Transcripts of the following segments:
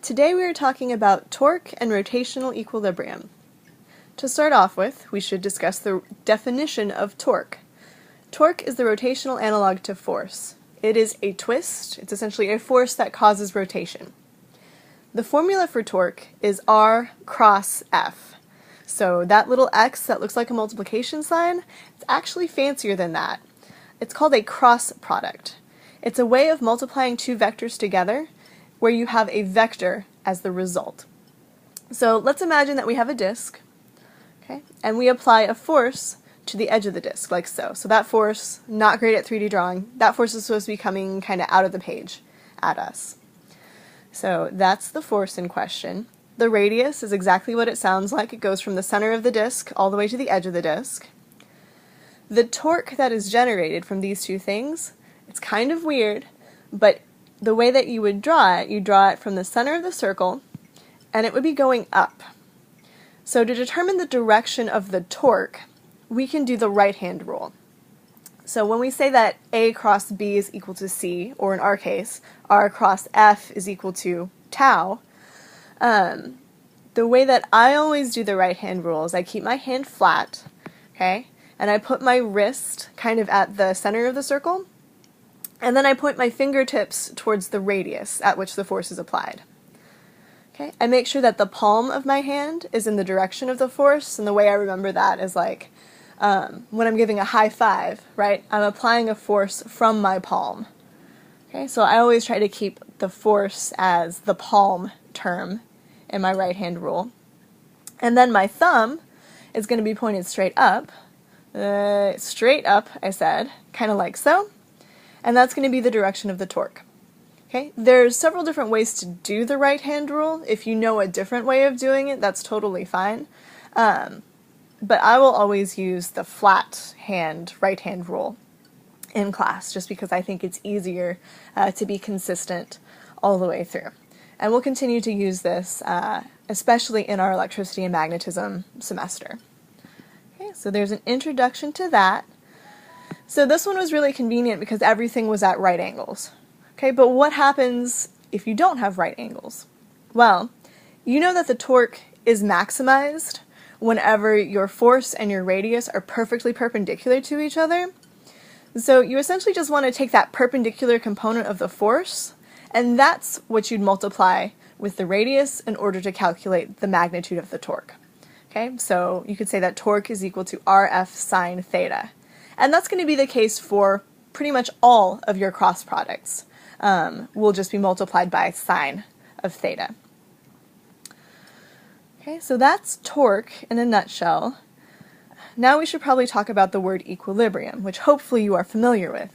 Today we are talking about torque and rotational equilibrium. To start off with, we should discuss the definition of torque. Torque is the rotational analog to force. It is a twist. It's essentially a force that causes rotation. The formula for torque is R cross F. So that little X that looks like a multiplication sign, it's actually fancier than that. It's called a cross product. It's a way of multiplying two vectors together where you have a vector as the result. So let's imagine that we have a disk, okay, and we apply a force to the edge of the disk, like so. So that force, not great at 3D drawing, that force is supposed to be coming kind of out of the page at us. So that's the force in question. The radius is exactly what it sounds like. It goes from the center of the disk all the way to the edge of the disk. The torque that is generated from these two things, it's kind of weird, but the way that you would draw it, you draw it from the center of the circle, and it would be going up. So to determine the direction of the torque, we can do the right-hand rule. So when we say that A cross B is equal to C, or in our case, R cross F is equal to tau, the way that I always do the right-hand rule is I keep my hand flat, okay, and I put my wrist kind of at the center of the circle, and then I point my fingertips towards the radius at which the force is applied. Okay, I make sure that the palm of my hand is in the direction of the force, and the way I remember that is like when I'm giving a high five, right? I'm applying a force from my palm. Okay, so I always try to keep the force as the palm term in my right-hand rule. And then my thumb is going to be pointed straight up, I said, kind of like so. And that's going to be the direction of the torque. Okay, there's several different ways to do the right-hand rule. If you know a different way of doing it, that's totally fine. But I will always use the flat hand, right-hand rule in class, just because I think it's easier to be consistent all the way through. And we'll continue to use this, especially in our electricity and magnetism semester. Okay, so there's an introduction to that. So this one was really convenient because everything was at right angles. Okay, but what happens if you don't have right angles? Well, you know that the torque is maximized whenever your force and your radius are perfectly perpendicular to each other. So you essentially just want to take that perpendicular component of the force, and that's what you'd multiply with the radius in order to calculate the magnitude of the torque. Okay, so you could say that torque is equal to RF sine theta. And that's going to be the case for pretty much all of your cross products. Will just be multiplied by sine of theta. Okay, so that's torque in a nutshell. Now we should probably talk about the word equilibrium, which hopefully you are familiar with.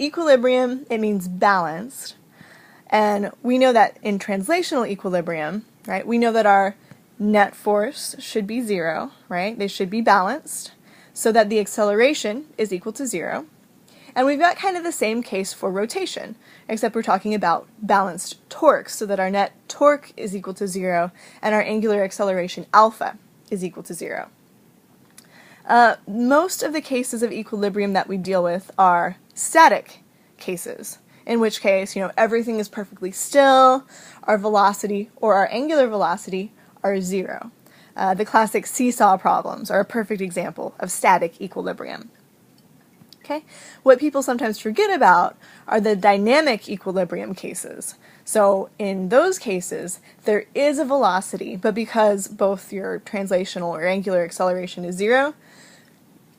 Equilibrium, it means balanced. And we know that in translational equilibrium, right, we know that our net force should be zero, right? They should be balanced, so that the acceleration is equal to zero. And we've got kind of the same case for rotation, except we're talking about balanced torque, so that our net torque is equal to zero, and our angular acceleration alpha is equal to zero. Most of the cases of equilibrium that we deal with are static cases, in which case, everything is perfectly still, our velocity or our angular velocity are zero. The classic seesaw problems are a perfect example of static equilibrium. Okay? What people sometimes forget about are the dynamic equilibrium cases. So in those cases, there is a velocity, but because both your translational or angular acceleration is zero,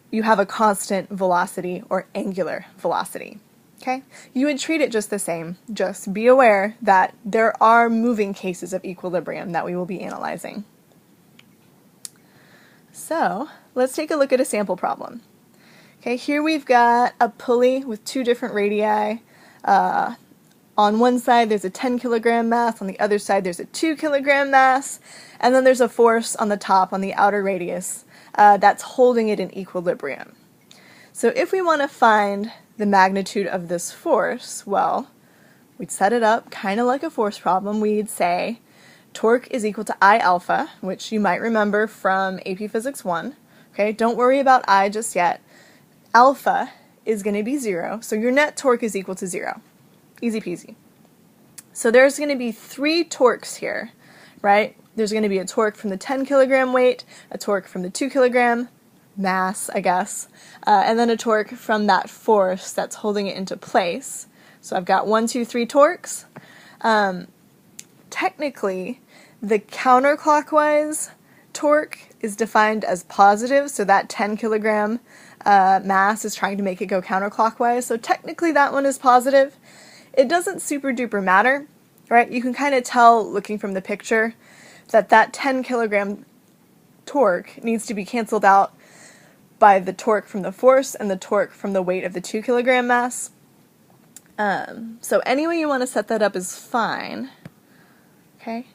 you have a constant velocity or angular velocity. Okay? You would treat it just the same. Just be aware that there are moving cases of equilibrium that we will be analyzing. So, let's take a look at a sample problem. Okay, here we've got a pulley with two different radii. On one side there's a 10 kilogram mass, on the other side there's a 2 kilogram mass, and then there's a force on the top, on the outer radius, that's holding it in equilibrium. So if we want to find the magnitude of this force, well, we'd set it up kind of like a force problem. We'd say torque is equal to I alpha, which you might remember from AP Physics 1. Okay, don't worry about I just yet. Alpha is going to be 0, so your net torque is equal to 0. Easy peasy. So there's going to be 3 torques here, right? There's going to be a torque from the 10 kilogram weight, a torque from the 2 kilogram mass, I guess, and then a torque from that force that's holding it into place. So I've got 1, 2, 3 torques. Technically, the counterclockwise torque is defined as positive, so that 10 kilogram mass is trying to make it go counterclockwise, so technically that one is positive. It doesn't super duper matter, right? You can kind of tell looking from the picture that 10 kilogram torque needs to be canceled out by the torque from the force and the torque from the weight of the 2 kilogram mass. So any way you want to set that up is fine. Okay.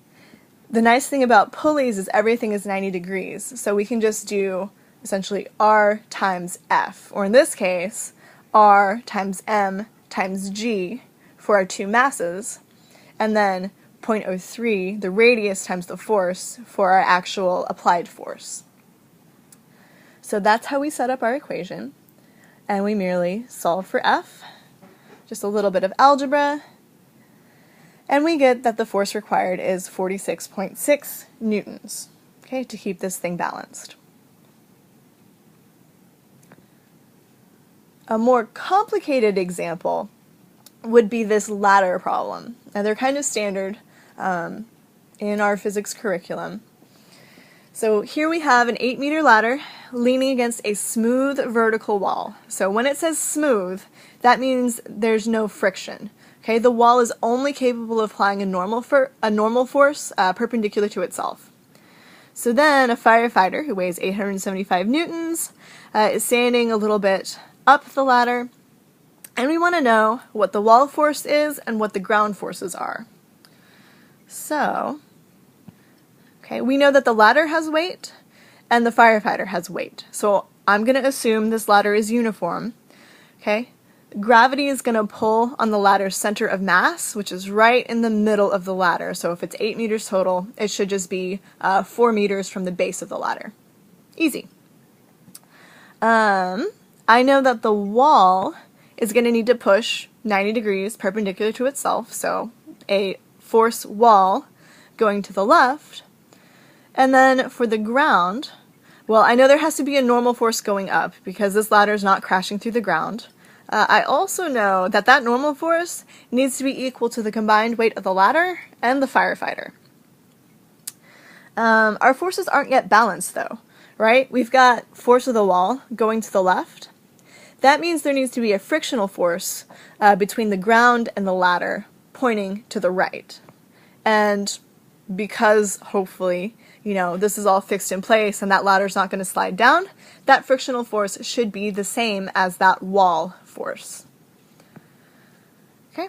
The nice thing about pulleys is everything is 90 degrees, so we can just do essentially R times F, or in this case, R times M times G for our 2 masses, and then 0.03, the radius times the force, for our actual applied force. So that's how we set up our equation, and we merely solve for F, just a little bit of algebra, and we get that the force required is 46.6 newtons, okay, to keep this thing balanced. A more complicated example would be this ladder problem. Now they're kind of standard in our physics curriculum. So here we have an 8-meter ladder leaning against a smooth vertical wall. So when it says smooth, that means there's no friction. Okay, the wall is only capable of applying a normal force perpendicular to itself. So then a firefighter who weighs 875 newtons is standing a little bit up the ladder, and we want to know what the wall force is and what the ground forces are. So, okay, we know that the ladder has weight and the firefighter has weight. So I'm going to assume this ladder is uniform. Okay, gravity is going to pull on the ladder's center of mass, which is right in the middle of the ladder. So if it's 8 meters total, it should just be 4 meters from the base of the ladder. Easy. I know that the wall is going to need to push 90 degrees perpendicular to itself, so a force wall going to the left. And then for the ground, well, I know there has to be a normal force going up because this ladder is not crashing through the ground. I also know that that normal force needs to be equal to the combined weight of the ladder and the firefighter. Our forces aren't yet balanced though, right? We've got force of the wall going to the left. That means there needs to be a frictional force between the ground and the ladder pointing to the right. And because hopefully, this is all fixed in place and that ladder's not going to slide down, that frictional force should be the same as that wall force. Okay,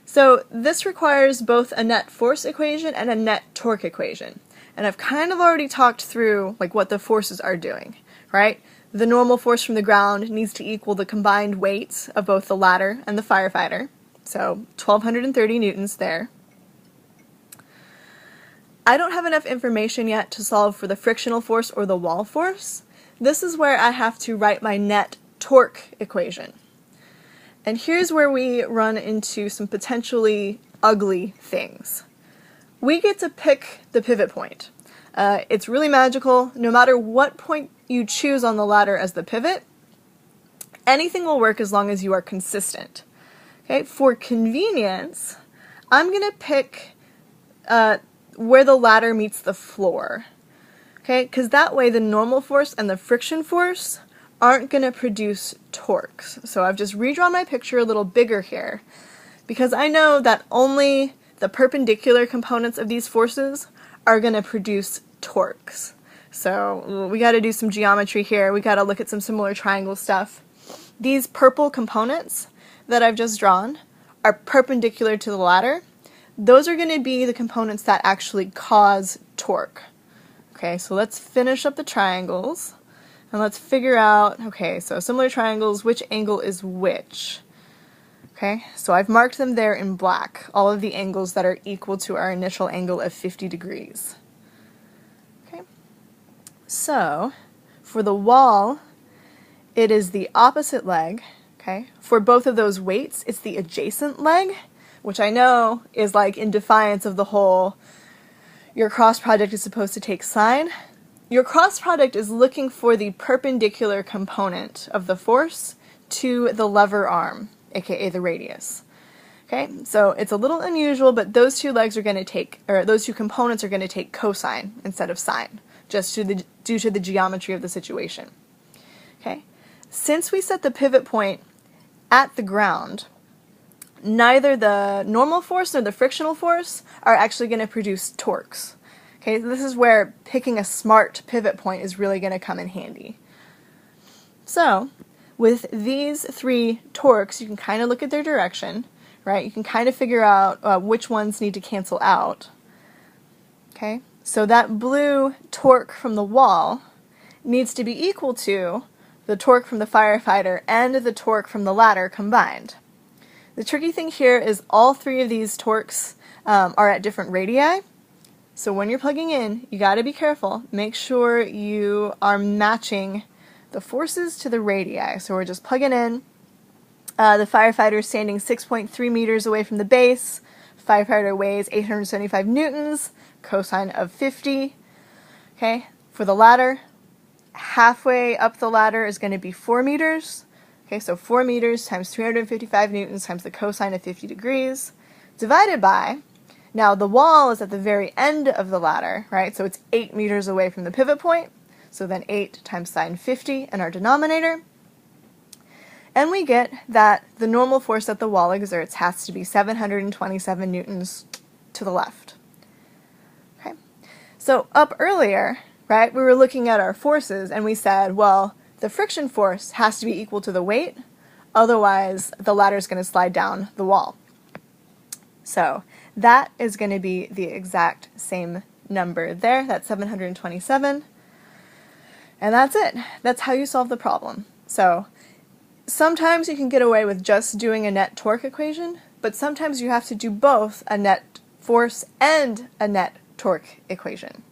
so this requires both a net force equation and a net torque equation. And I've kind of already talked through what the forces are doing, right? The normal force from the ground needs to equal the combined weights of both the ladder and the firefighter. So 1,230 newtons there. I don't have enough information yet to solve for the frictional force or the wall force. This is where I have to write my net torque equation. And here's where we run into some potentially ugly things. We get to pick the pivot point. It's really magical. No matter what point you choose on the ladder as the pivot, anything will work as long as you are consistent. Okay, for convenience, I'm going to pick where the ladder meets the floor. Okay, because that way the normal force and the friction force aren't going to produce torques. So I've just redrawn my picture a little bigger here because I know that only the perpendicular components of these forces are going to produce torques. So we got to do some geometry here. We got to look at some similar triangle stuff. These purple components that I've just drawn are perpendicular to the ladder. Those are going to be the components that actually cause torque. Okay, so let's finish up the triangles and let's figure out, okay, so similar triangles, which angle is which? Okay, so I've marked them there in black, all of the angles that are equal to our initial angle of 50 degrees. Okay, so for the wall, it is the opposite leg. Okay, for both of those weights, it's the adjacent leg, which I know is like in defiance of the whole your cross product is supposed to take sine. Your cross product is looking for the perpendicular component of the force to the lever arm, aka the radius. Okay, so it's a little unusual, but those two legs are going to take, or those two components are going to take cosine instead of sine, just due to the geometry of the situation. Okay, since we set the pivot point at the ground, neither the normal force nor the frictional force are actually going to produce torques. Okay, this is where picking a smart pivot point is really going to come in handy. So, with these three torques, you can kind of look at their direction, right? You can kind of figure out which ones need to cancel out. Okay, so that blue torque from the wall needs to be equal to the torque from the firefighter and the torque from the ladder combined. The tricky thing here is all three of these torques are at different radii. So when you're plugging in, you got to be careful. Make sure you are matching the forces to the radii. So we're just plugging in. The firefighter is standing 6.3 meters away from the base. Firefighter weighs 875 newtons, cosine of 50. Okay, for the ladder, halfway up the ladder is going to be 4 meters. Okay, so 4 meters times 355 newtons times the cosine of 50 degrees, divided by, now the wall is at the very end of the ladder, right? So it's 8 meters away from the pivot point. So then 8 times sine 50 in our denominator. And we get that the normal force that the wall exerts has to be 727 newtons to the left. Okay, so up earlier, right, we were looking at our forces and we said, well, the friction force has to be equal to the weight, otherwise the ladder is going to slide down the wall. So that is going to be the exact same number there, that's 727. And that's it. That's how you solve the problem. So sometimes you can get away with just doing a net torque equation, but sometimes you have to do both a net force and a net torque equation.